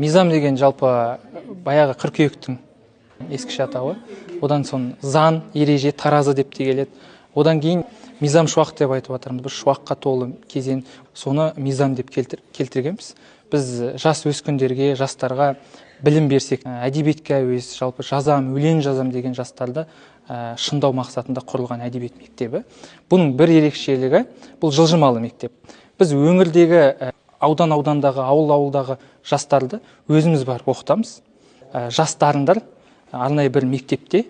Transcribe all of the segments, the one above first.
Мизам деген жалпы баяғы қыркүйектің ескіше атауы. Одан соң заң, ереже, таразы деп те келеді. Одан кейін мизам шуақ деп айтып жатырмыз. Бір шуаққа толы кезең, соны мизам деп келтіргенбіз. Біз жас өскіндерге, жастарға білім берсек, әдебиетке әуес, жалпы жазам, өлең жазам деген жастарды шыңдау мақсатында құрылған әдебиет мектебі. Бұның бір ерекшелігі, бұл жылжымалы мектеп. Біз өңірдегі аудандағы, ауылдағы жастарды өзіміз барып оқытамыз. Жас дарындар арнайы бір мектепте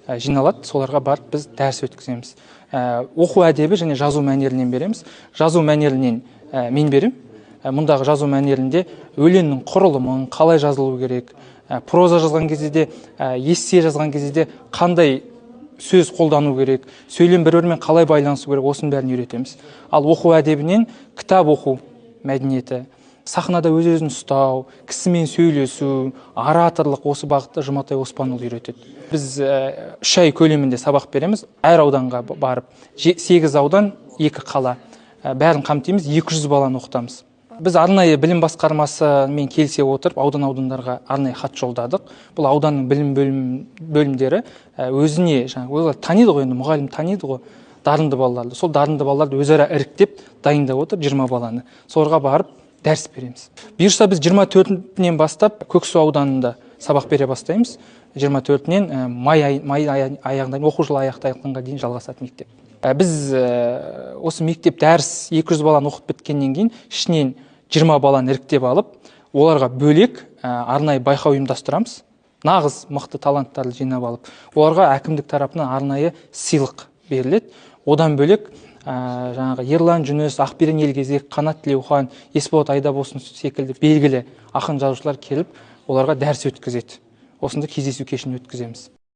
жиналады, соларға барып біз дәріс өткіземіз. Оқу әдебі және жазу мәнерінен береміз. Жазу мәнерінен мен берем. Мұндағы жазу мәнерінде өлеңнің құрылымын, қалай жазылу керек, проза жазған кезде де, эссе жазған кезде де қандай сөз қолдану керек, сөйлем бір-бірімен қалай байланысу керек, осының бәрін үйретеміз. Ал оқу әдебінен кітап оқу мәдениеті, сахнада өз-өзін ұстау, кісімен сөйлесу, ораторлық, осы бағытта Жұматай Оспанұлы үйретеді. Біз 3 ай көлемінде сабақ береміз. Әр ауданға барып, 8 аудан, 2 қала. Бәрін қамтимыз, 200 баланы оқытамыз. Біз арнайы білім басқармасымен келісе отырып, аудандарға арнайы хат жолдадық. Бұл ауданның білім бөлімдері өзіне, олар таниды ғой, енді мұғалім таниды ғой, дарынды балаларды. Сол дарынды балаларды өзара іріктеп дайындап отыр 20 баланы. Соларға барып дәріс береміз. Бұйырса біз 24-нен бастап Көксу ауданында сабақ бере бастаймыз. 24-нен май аяғында, оқу жылы аяқталғанға дейін жалғасатын мектеп. Біз осы мектеп дәріс 200 баланы оқып біткеннен кейін ішінен 20 баланы іріктеп алып, оларға бөлек арнайы байқау ұйымдастырамыз. Нағыз мықты таланттарды жинап алып, оларға әкімдік тарапынан арнайы сыйлық беріледі. Одан бөлек жаңағы Ерлан Жүніс, Ақберен Елгезек, Қанат Тілеухан, Есболат Айдабосын секілді белгілі ақын жазушылар келіп, оларға дәріс өткізеді. Осында кездесу кешін өткіземіз.